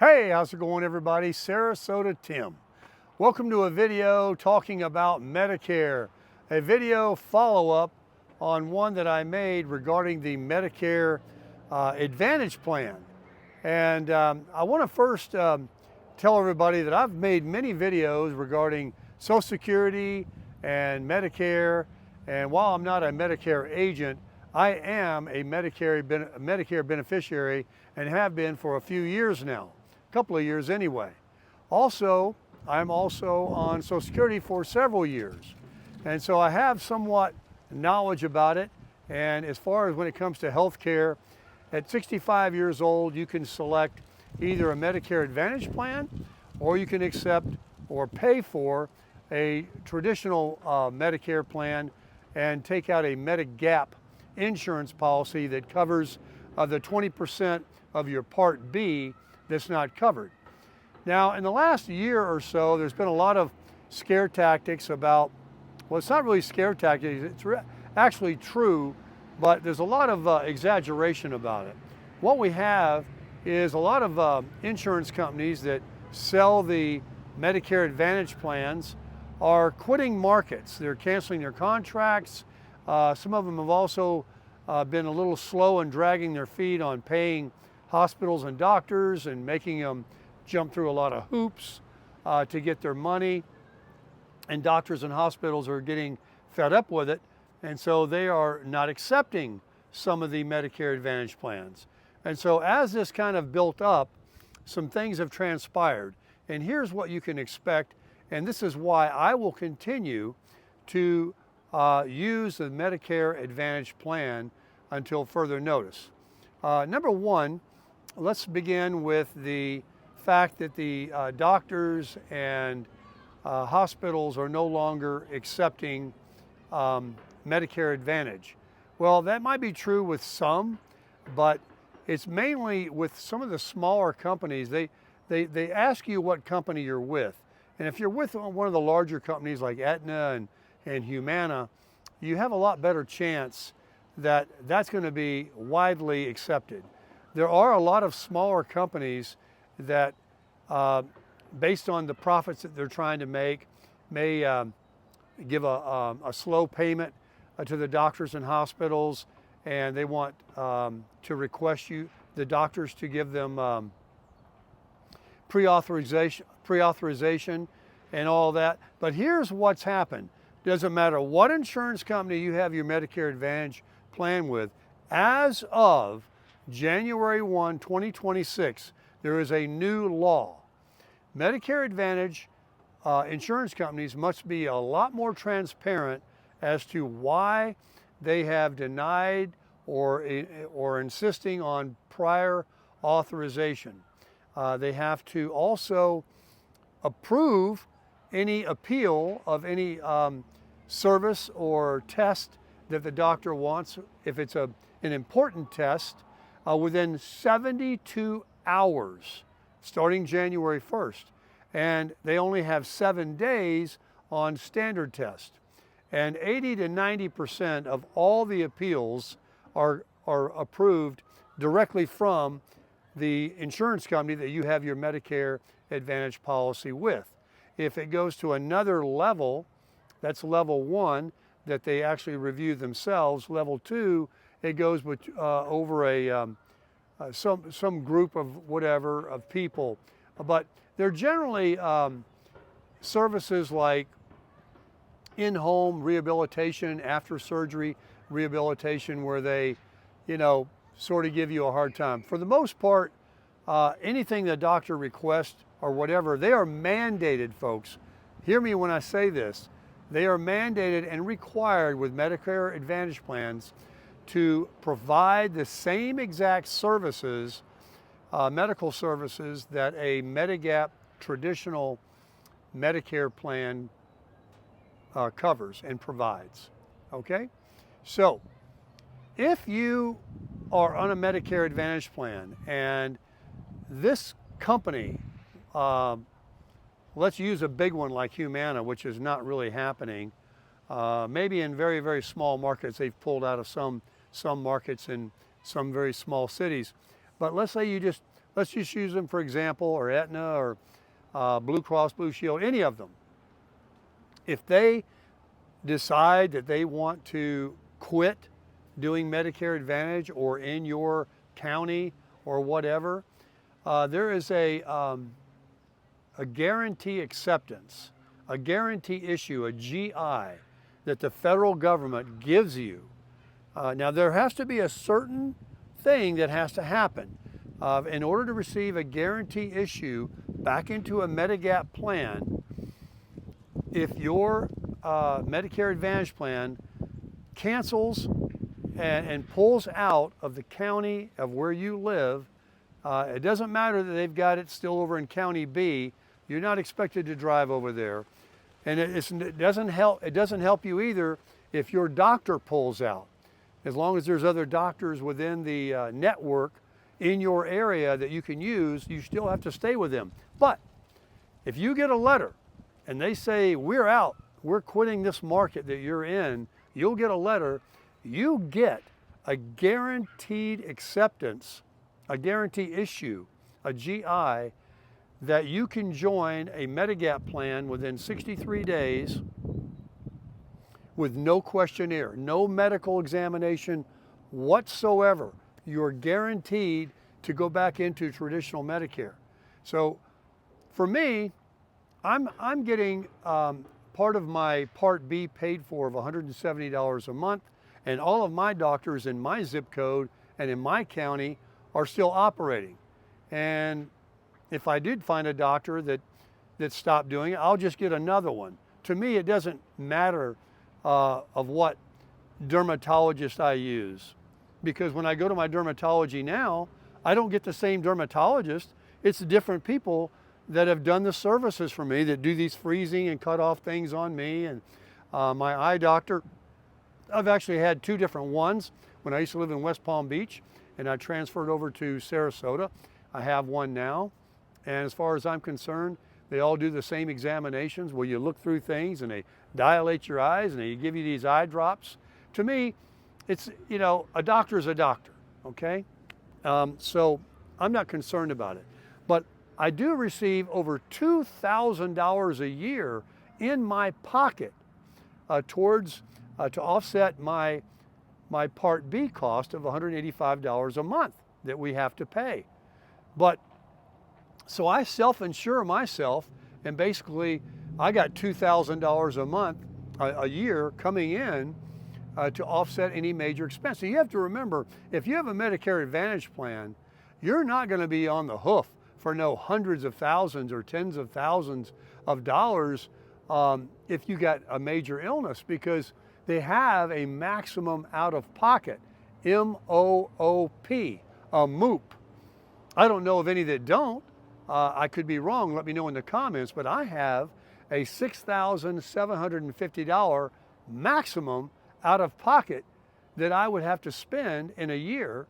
Hey, how's it going everybody? Sarasota Tim. Welcome to a video talking about Medicare, a video follow-up on one that I made regarding the Medicare Advantage plan. And I want to first tell everybody that I've made many videos regarding Social Security and Medicare, and while I'm not a Medicare agent, I am a Medicare beneficiary and have been for a few years now. Couple of years anyway. Also, I'm also on Social Security for several years. And so I have somewhat knowledge about it. And as far as when it comes to health care, at 65 years old, you can select either a Medicare Advantage plan, or you can accept or pay for a traditional Medicare plan and take out a Medigap insurance policy that covers the 20% of your Part B that's not covered. Now, in the last year or so, there's been a lot of scare tactics about, well, it's not really scare tactics, it's actually true, but there's a lot of exaggeration about it. What we have is a lot of insurance companies that sell the Medicare Advantage plans are quitting markets. They're canceling their contracts. Some of them have also been a little slow and dragging their feet on paying hospitals and doctors and making them jump through a lot of hoops to get their money. And doctors and hospitals are getting fed up with it. And so they are not accepting some of the Medicare Advantage plans. And so as this kind of built up, some things have transpired. And here's what you can expect. And this is why I will continue to use the Medicare Advantage plan until further notice. Number one, let's begin with the fact that the doctors and hospitals are no longer accepting Medicare Advantage. Well, that might be true with some, but it's mainly with some of the smaller companies. They ask you what company you're with. And if you're with one of the larger companies like Aetna and Humana, you have a lot better chance that that's going to be widely accepted. There are a lot of smaller companies that, based on the profits that they're trying to make, may give a slow payment to the doctors and hospitals, and they want to request the doctors to give them pre-authorization and all that. But here's what's happened. Doesn't matter what insurance company you have your Medicare Advantage plan with, as of January 1, 2026, there is a new law. Medicare Advantage insurance companies must be a lot more transparent as to why they have denied or insisting on prior authorization. They have to also approve any appeal of any service or test that the doctor wants. If it's an important test, within 72 hours, starting January 1st. And they only have 7 days on standard test. And 80 to 90% of all the appeals are approved directly from the insurance company that you have your Medicare Advantage policy with. If it goes to another level, that's level 1, that they actually review themselves. Level 2, it goes with, over some group of whatever of people, but they're generally services like in-home rehabilitation, after surgery rehabilitation, where they, sort of give you a hard time. For the most part, anything the doctor requests or whatever, they are mandated, folks. Hear me when I say this. They are mandated and required with Medicare Advantage plans to provide the same exact services, medical services, that a Medigap traditional Medicare plan covers and provides, okay? So if you are on a Medicare Advantage plan and this company, let's use a big one like Humana, which is not really happening. Maybe in very, very small markets, they've pulled out of some markets in some very small cities. But let's say you just let's just use them for example, or Aetna, or Blue Cross Blue Shield, any of them. If they decide that they want to quit doing Medicare Advantage, or in your county or whatever, there is a guarantee acceptance, a guarantee issue, a GI, that the federal government gives you. Now there has to be a certain thing that has to happen. In order to receive a guarantee issue back into a Medigap plan, if your Medicare Advantage plan cancels and pulls out of the county of where you live, it doesn't matter that they've got it still over in County B. You're not expected to drive over there. And it doesn't help you either if your doctor pulls out. As long as there's other doctors within the network in your area that you can use, you still have to stay with them. But if you get a letter and they say, we're out, we're quitting this market that you're in, you'll get a letter, you get a guaranteed acceptance, a guarantee issue, a GI, that you can join a Medigap plan within 63 days with no questionnaire, no medical examination whatsoever. You're guaranteed to go back into traditional Medicare. So for me, I'm getting part of my Part B paid for of $170 a month, and all of my doctors in my zip code and in my county are still operating. And if I did find a doctor that stopped doing it, I'll just get another one. To me, it doesn't matter of what dermatologist I use, because when I go to my dermatology now, I don't get the same dermatologist. It's different people that have done the services for me, that do these freezing and cut off things on me. And my eye doctor, I've actually had two different ones. When I used to live in West Palm Beach and I transferred over to Sarasota, I have one now. And as far as I'm concerned, they all do the same examinations where you look through things and they dilate your eyes and they give you these eye drops. To me, it's, you know, a doctor is a doctor, okay? So I'm not concerned about it. But I do receive over $2,000 a year in my pocket to offset my Part B cost of $185 a month that we have to pay. But so I self-insure myself, and basically I got $2,000 a month, a year coming in to offset any major expense. So you have to remember, if you have a Medicare Advantage plan, you're not going to be on the hoof for no hundreds of thousands or tens of thousands of dollars if you got a major illness, because they have a maximum out-of-pocket, M-O-O-P, a MOOP. I don't know of any that don't. I could be wrong, let me know in the comments, but I have a $6,750 maximum out of pocket that I would have to spend in a year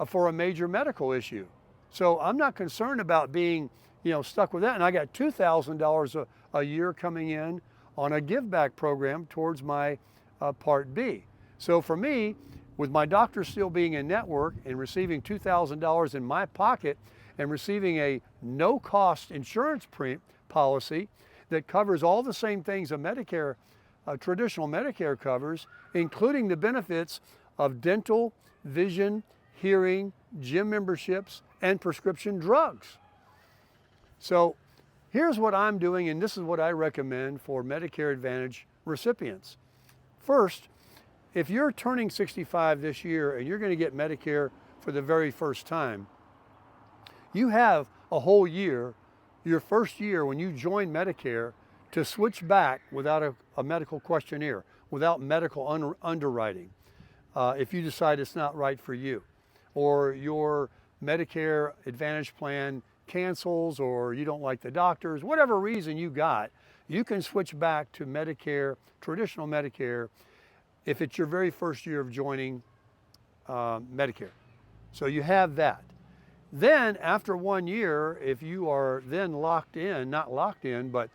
for a major medical issue. So I'm not concerned about being, you know, stuck with that. And I got $2,000 a year coming in on a give back program towards my Part B. So for me, with my doctor still being in network and receiving $2,000 in my pocket and receiving a no-cost insurance policy that covers all the same things a Medicare, traditional Medicare covers, including the benefits of dental, vision, hearing, gym memberships, and prescription drugs. So here's what I'm doing, and this is what I recommend for Medicare Advantage recipients. First, if you're turning 65 this year and you're going to get Medicare for the very first time, you have a whole year, your first year when you join Medicare, to switch back without a medical questionnaire, without medical underwriting, if you decide it's not right for you, or your Medicare Advantage plan cancels, or you don't like the doctors, whatever reason you got, you can switch back to Medicare, traditional Medicare, if it's your very first year of joining Medicare. So you have that. Then after 1 year, if you are then locked in, not locked in, but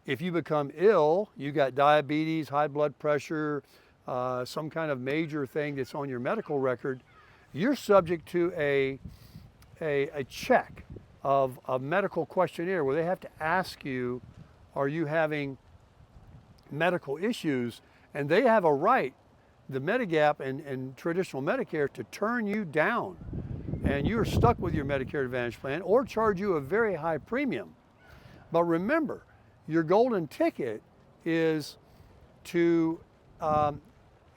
if you become ill, you got diabetes, high blood pressure, some kind of major thing that's on your medical record, you're subject to a a check of a medical questionnaire where they have to ask you, are you having medical issues? And they have a right, the Medigap and traditional Medicare, to turn you down, and you're stuck with your Medicare Advantage plan or charge you a very high premium. But remember, your golden ticket is to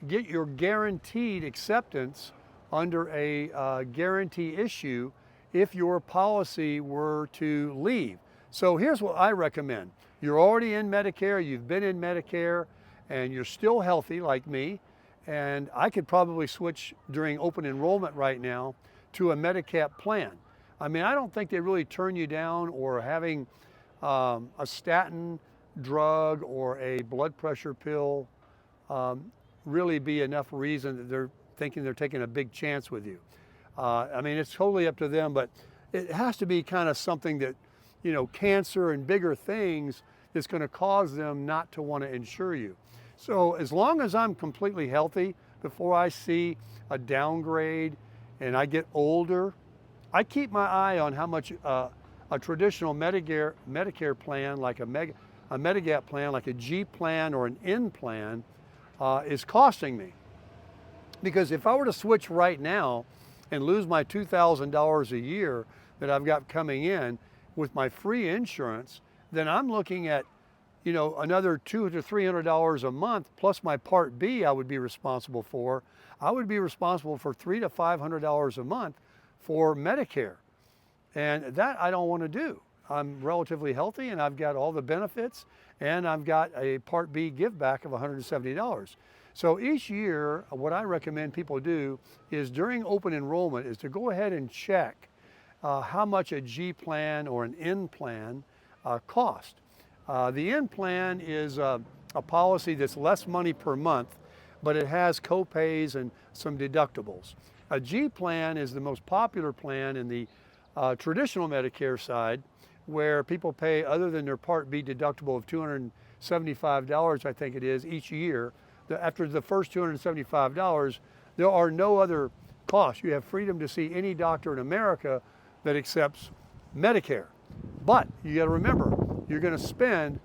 get your guaranteed acceptance under a guarantee issue if your policy were to leave. So here's what I recommend. You're already in Medicare, you've been in Medicare, and you're still healthy like me, and I could probably switch during open enrollment right now to a Medicap plan. I mean, I don't think they really turn you down, or having a statin drug or a blood pressure pill really be enough reason that they're thinking they're taking a big chance with you. I mean, it's totally up to them, but it has to be kind of something that, you know, cancer and bigger things that's going to cause them not to want to insure you. So as long as I'm completely healthy, before I see a downgrade and I get older, I keep my eye on how much a traditional Medicare plan, like a Medigap plan, like a G plan or an N plan, is costing me. Because if I were to switch right now and lose my $2,000 a year that I've got coming in with my free insurance, then I'm looking at, you know, another $200 to $300 a month, plus my Part B I would be responsible for. I would be responsible for $300 to $500 a month for Medicare. And that I don't want to do. I'm relatively healthy and I've got all the benefits, and I've got a Part B give back of $170. So each year, what I recommend people do is during open enrollment is to go ahead and check how much a G plan or an N plan cost. The N plan is a policy that's less money per month, but it has co-pays and some deductibles. A G plan is the most popular plan in the traditional Medicare side, where people pay, other than their Part B deductible of $275, I think it is, each year. After the first $275, there are no other costs. You have freedom to see any doctor in America that accepts Medicare. But you got to remember, you're going to spend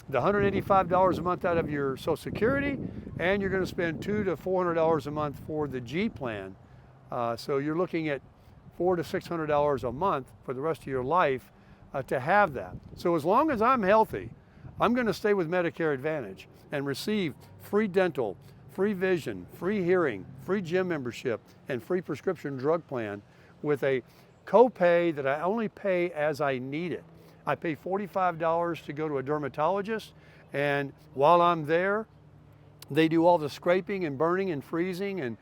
the $185 a month out of your Social Security, and you're going to spend $200 to $400 a month for the G plan. So you're looking at $400 to $600 a month for the rest of your life to have that. So as long as I'm healthy, I'm going to stay with Medicare Advantage and receive free dental, free vision, free hearing, free gym membership, and free prescription drug plan with a copay that I only pay as I need it. I pay $45 to go to a dermatologist, and while I'm there, they do all the scraping and burning and freezing, and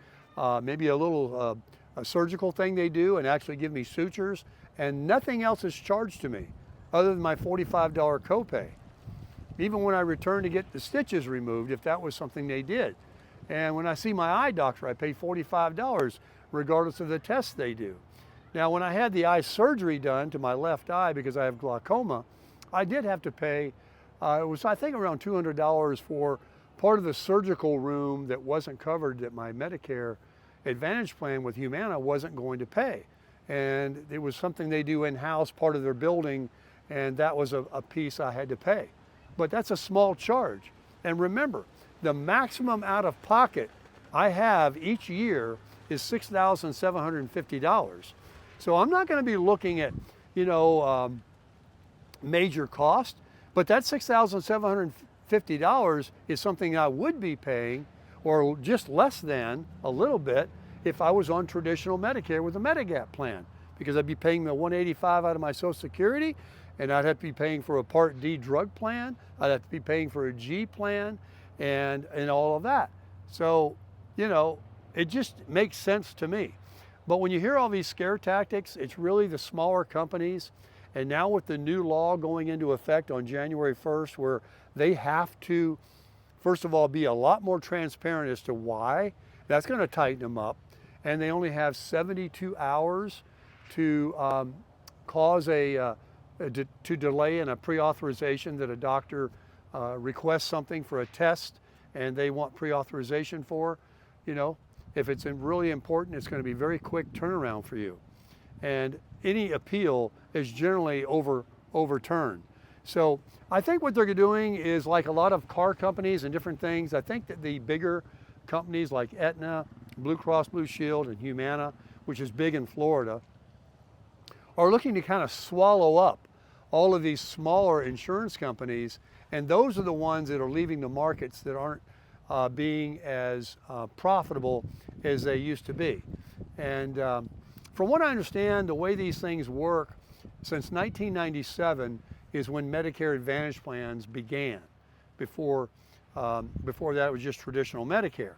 maybe a little a surgical thing they do, and actually give me sutures, and nothing else is charged to me other than my $45 copay. Even when I return to get the stitches removed, if that was something they did. And when I see my eye doctor, I pay $45 regardless of the tests they do. Now, when I had the eye surgery done to my left eye because I have glaucoma, I did have to pay, it was I think around $200 for part of the surgical room that wasn't covered, that my Medicare Advantage plan with Humana wasn't going to pay. And it was something they do in-house, part of their building, and that was a piece I had to pay. But that's a small charge. And remember, the maximum out of pocket I have each year is $6,750. So I'm not going to be looking at, you know, major cost, but that $6,750 is something I would be paying, or just less than a little bit, if I was on traditional Medicare with a Medigap plan, because I'd be paying the $185 out of my Social Security, and I'd have to be paying for a Part D drug plan, I'd have to be paying for a G plan, and all of that. So, you know, it just makes sense to me. But when you hear all these scare tactics, it's really the smaller companies. And now with the new law going into effect on January 1st, where they have to, first of all, be a lot more transparent as to why, that's going to tighten them up. And they only have 72 hours to cause to delay in a pre-authorization that a doctor requests something for a test and they want pre-authorization for. You know, if it's really important, it's going to be very quick turnaround for you. and any appeal is generally overturned. So I think what they're doing is like a lot of car companies and different things. I think that the bigger companies like Aetna, Blue Cross Blue Shield, and Humana, which is big in Florida, are looking to kind of swallow up all of these smaller insurance companies, and those are the ones that are leaving the markets that aren't being as profitable as they used to be. And from what I understand, the way these things work since 1997 is when Medicare Advantage plans began. Before that, it was just traditional Medicare,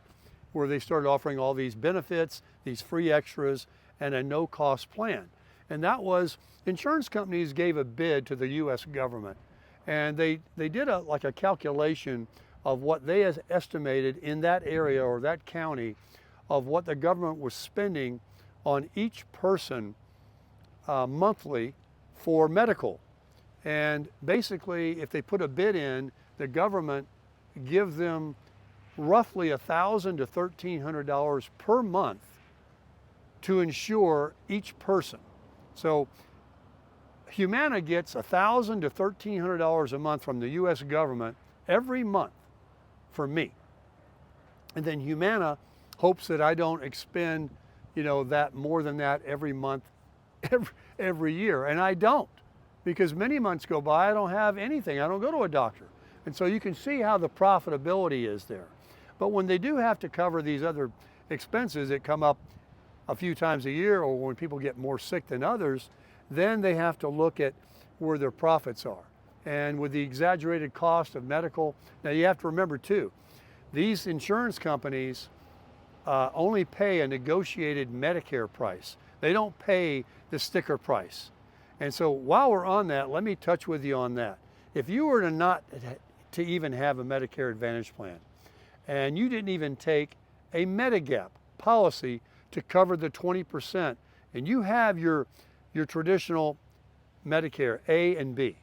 where they started offering all these benefits, these free extras, and a no-cost plan. And that was, insurance companies gave a bid to the US government, and they did like a calculation of what they estimated in that area or that county of what the government was spending on each person monthly for medical. And basically, if they put a bid in, the government gives them roughly $1,000 to $1,300 per month to insure each person. So Humana gets $1,000 to $1,300 a month from the US government every month for me. And then Humana hopes that I don't expend, that more than that every month, every year. And I don't, because many months go by, I don't have anything. I don't go to a doctor. And so you can see how the profitability is there. But when they do have to cover these other expenses that come up a few times a year, or when people get more sick than others, then they have to look at where their profits are. And with the exaggerated cost of medical, now you have to remember too, these insurance companies only pay a negotiated Medicare price. They don't pay the sticker price. And so while we're on that, let me touch with you on that. If you were to even have a Medicare Advantage plan, and you didn't even take a Medigap policy to cover the 20%, and you have your traditional Medicare A and B.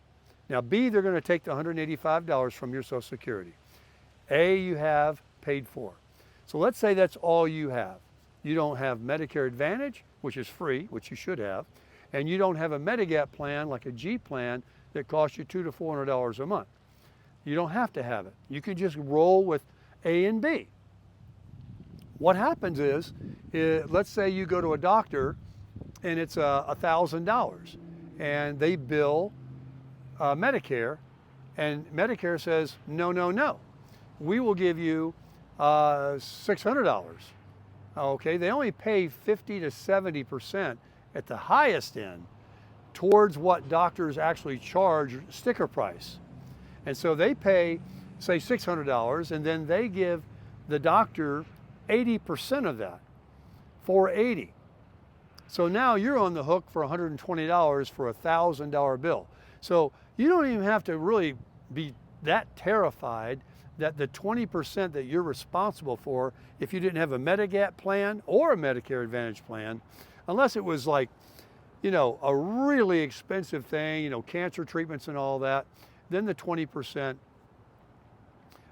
Now B, they're going to take the $185 from your Social Security. A, you have paid for. So let's say that's all you have. You don't have Medicare Advantage, which is free, which you should have, and you don't have a Medigap plan like a G plan that costs you $200 to $400 a month. You don't have to have it. You can just roll with A and B. What happens is, let's say you go to a doctor and it's $1,000 and they bill Medicare, and Medicare says, no. We will give you $600. Okay, they only pay 50 to 70% at the highest end towards what doctors actually charge sticker price. And so they pay, say, $600, and then they give the doctor 80% of that, $480. So now you're on the hook for $120 for a $1,000 bill. So you don't even have to really be that terrified that the 20% that you're responsible for, if you didn't have a Medigap plan or a Medicare Advantage plan, unless it was like, a really expensive thing, cancer treatments and all that, then the 20%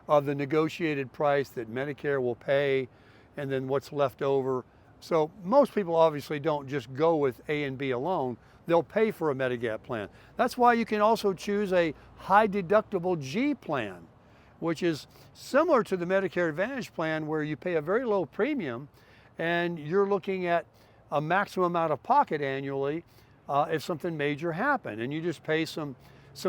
of the negotiated price that Medicare will pay, and then what's left over. So most people obviously don't just go with A and B alone. They'll pay for a Medigap plan. That's why you can also choose a high deductible G plan, which is similar to the Medicare Advantage plan, where you pay a very low premium and you're looking at a maximum out of pocket annually if something major happened, and you just pay some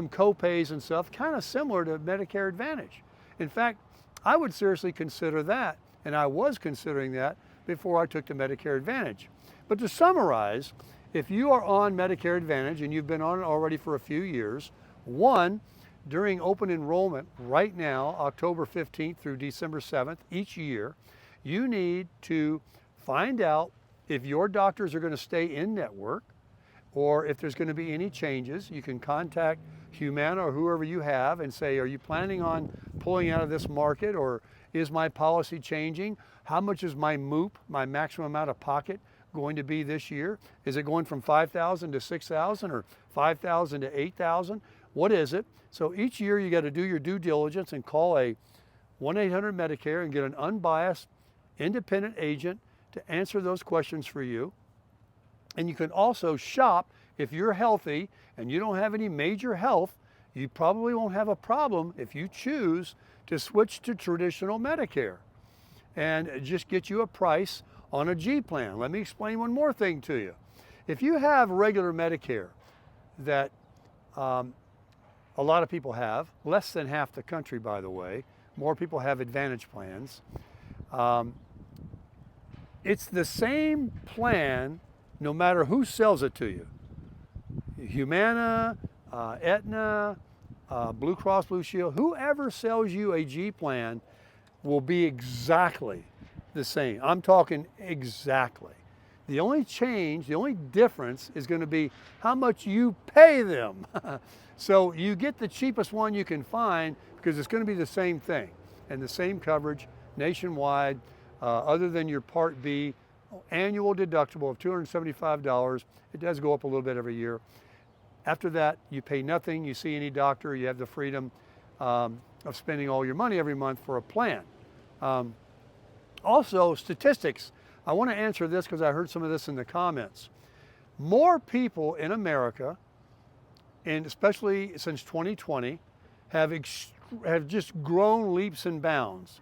co-pays and stuff, kind of similar to Medicare Advantage. In fact, I would seriously consider that, and I was considering that before I took the Medicare Advantage. But to summarize, if you are on Medicare Advantage and you've been on it already for a few years, one, during open enrollment right now, October 15th through December 7th each year, you need to find out if your doctors are going to stay in network, or if there's going to be any changes. You can contact Humana or whoever you have and say, are you planning on pulling out of this market, or is my policy changing? How much is my MOOP, my maximum out of pocket, going to be this year? Is it going from $5,000 to $6,000 or $5,000 to $8,000? What is it? So each year you got to do your due diligence and call a 1-800-Medicare and get an unbiased, independent agent to answer those questions for you. And you can also shop if you're healthy and you don't have any major health. You probably won't have a problem if you choose to switch to traditional Medicare and just get you a price on a G plan. Let me explain one more thing to you. If you have regular Medicare that a lot of people have, less than half the country, by the way, more people have Advantage plans. It's the same plan no matter who sells it to you. Humana, Aetna, Blue Cross Blue Shield, whoever sells you a G plan will be exactly the same. I'm talking exactly. The only change, the only difference is going to be how much you pay them. So you get the cheapest one you can find because it's going to be the same thing and the same coverage nationwide, other than your Part B annual deductible of $275. It does go up a little bit every year. After that, you pay nothing. You see any doctor. You have the freedom of spending all your money every month for a plan. Also, statistics. I want to answer this because I heard some of this in the comments. More people in America, and especially since 2020, have just grown leaps and bounds.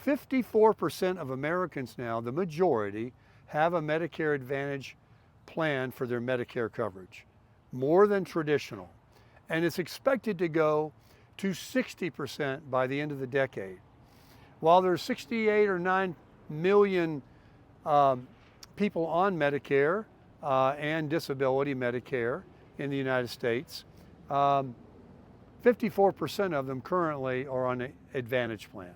54% of Americans now, the majority, have a Medicare Advantage plan for their Medicare coverage, more than traditional. And it's expected to go to 60% by the end of the decade. While there's 68 or 9 million people on Medicare and disability Medicare in the United States, 54% of them currently are on an Advantage plan.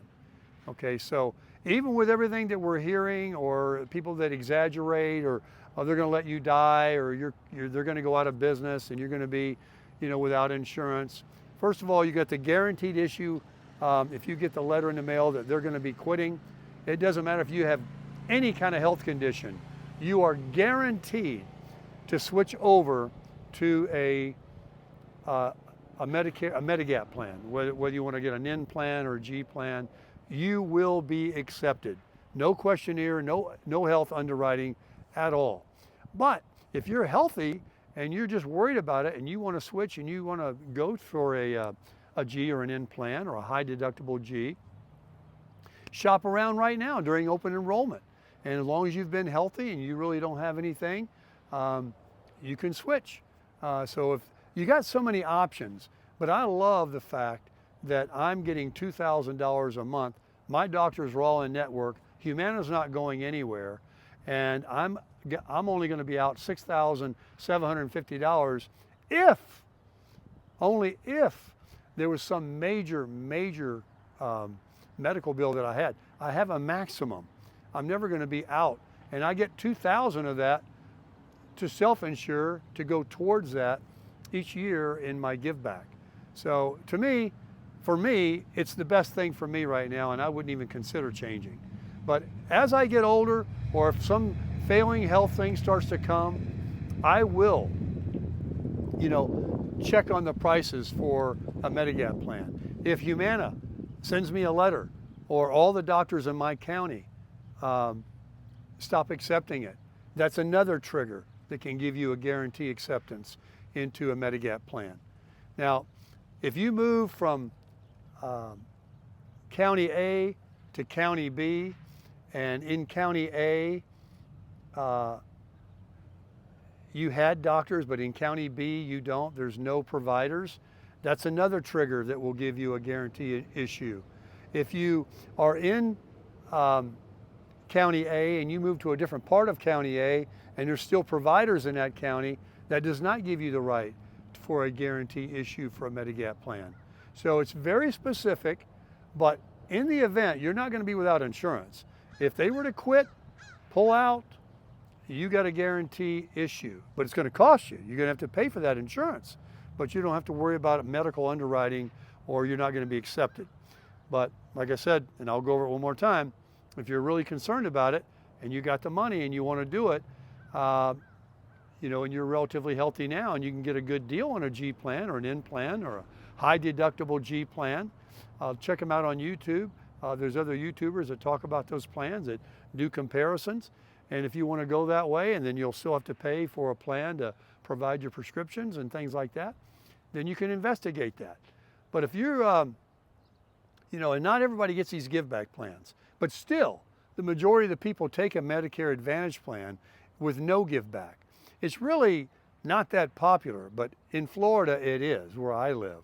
Okay, so even with everything that we're hearing, or people that exaggerate, or they're going to let you die, or they're going to go out of business and you're going to be, without insurance. First of all, you got the guaranteed issue. If you get the letter in the mail that they're going to be quitting, it doesn't matter if you have any kind of health condition, you are guaranteed to switch over to a Medigap plan. Whether you want to get an N plan or a G plan, you will be accepted. No questionnaire, no health underwriting at all. But if you're healthy and you're just worried about it and you want to switch and you want to go for a G or an N plan or a high deductible G, shop around right now during open enrollment. And as long as you've been healthy and you really don't have anything, you can switch. So if you got so many options, but I love the fact that I'm getting $2,000 a month. My doctors are all in network. Humana's not going anywhere. And I'm only going to be out $6,750 only if there was some major medical bill that I had. I have a maximum. I'm never going to be out. And I get $2,000 of that to self-insure to go towards that each year in my give back. So for me, it's the best thing for me right now, and I wouldn't even consider changing. But as I get older, or if some failing health thing starts to come, I will, check on the prices for a Medigap plan. If Humana sends me a letter, or all the doctors in my county stop accepting it, that's another trigger that can give you a guarantee acceptance into a Medigap plan. Now, if you move from County A to County B, and in County A, you had doctors, but in County B, you don't, there's no providers, that's another trigger that will give you a guarantee issue. If you are in County A and you move to a different part of County A, and there's still providers in that county, that does not give you the right for a guarantee issue for a Medigap plan. So it's very specific, but in the event, you're not going to be without insurance. If they were to quit, pull out, you got a guarantee issue, but it's going to cost you. You're going to have to pay for that insurance, but you don't have to worry about medical underwriting, or you're not going to be accepted. But like I said, and I'll go over it one more time, if you're really concerned about it and you got the money and you want to do it, and you're relatively healthy now and you can get a good deal on a G plan or an N plan or a high deductible G plan, check them out on YouTube. There's other YouTubers that talk about those plans, that do comparisons, And if you want to go that way, and then you'll still have to pay for a plan to provide your prescriptions and things like that, then you can investigate that. But if you're, you know, and not everybody gets these give back plans, but still, the majority of the people take a Medicare Advantage plan with no give back. It's really not that popular, but in Florida it is, where I live.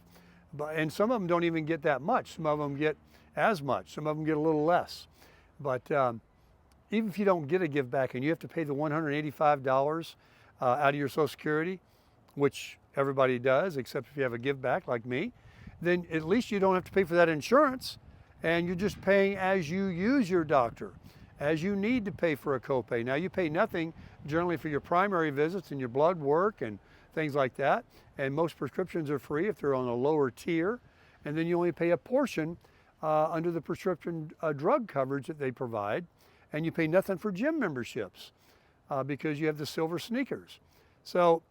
And some of them don't even get that much. Some of them get as much. Some of them get a little less. But even if you don't get a give back and you have to pay the $185 out of your Social Security, which everybody does, except if you have a give back like me, then at least you don't have to pay for that insurance, and you're just paying as you use your doctor, as you need to pay for a copay. Now you pay nothing generally for your primary visits and your blood work and things like that, and most prescriptions are free if they're on a lower tier, and then you only pay a portion under the prescription drug coverage that they provide, and you pay nothing for gym memberships because you have the silver sneakers. So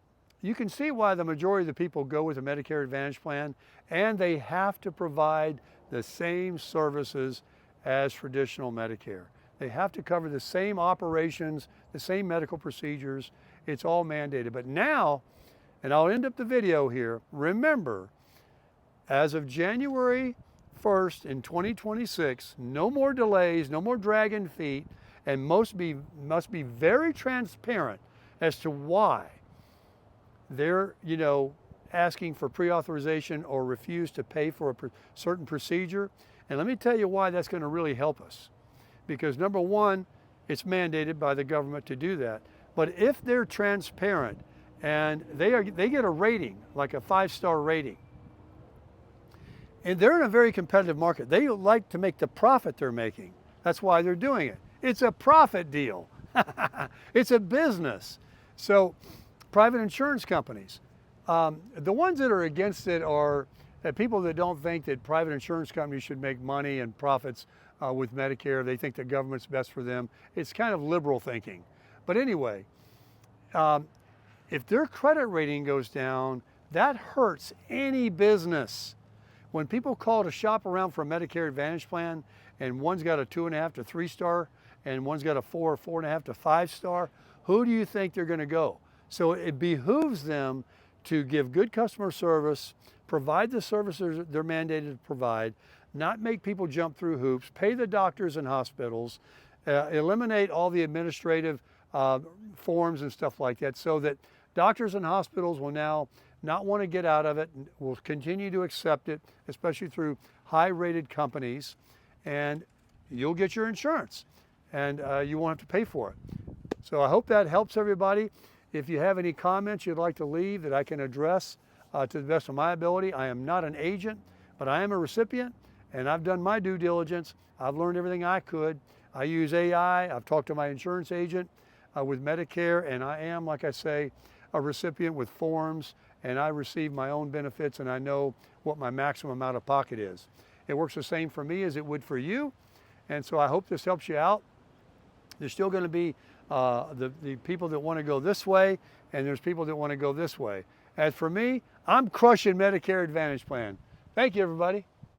you can see why the majority of the people go with a Medicare Advantage plan, and they have to provide the same services as traditional Medicare. They have to cover the same operations, the same medical procedures. It's all mandated. But now, and I'll end up the video here, remember, as of January 1st in 2026, no more delays, no more dragging feet, and must be very transparent as to why they're, you know, asking for pre-authorization or refuse to pay for a certain procedure. And let me tell you why that's going to really help us. Because number one, it's mandated by the government to do that. But if they're transparent and they get a rating, like a 5-star rating, and they're in a very competitive market, they like to make the profit they're making. That's why they're doing it. It's a profit deal. It's a business. So private insurance companies, the ones that are against it are people that don't think that private insurance companies should make money and profits with Medicare. They think the government's best for them. It's kind of liberal thinking. But anyway, if their credit rating goes down, that hurts any business. When people call to shop around for a Medicare Advantage plan, and one's got a 2.5 to 3-star, and one's got a 4 or 4.5 to 5-star, who do you think they're going to go? So it behooves them to give good customer service, provide the services they're mandated to provide, not make people jump through hoops, pay the doctors and hospitals, eliminate all the administrative forms and stuff like that, so that doctors and hospitals will now not want to get out of it, and will continue to accept it, especially through high-rated companies, and you'll get your insurance, and you won't have to pay for it. So I hope that helps everybody. If you have any comments you'd like to leave that I can address to the best of my ability, I am not an agent, but I am a recipient, and I've done my due diligence. I've learned everything I could. I use AI. I've talked to my insurance agent with Medicare, and I am, like I say, a recipient with forms, and I receive my own benefits, and I know what my maximum out of pocket is. It works the same for me as it would for you, and so I hope this helps you out. There's still going to be the people that want to go this way, and there's people that want to go this way. As for me, I'm crushing Medicare Advantage plan. Thank you, everybody.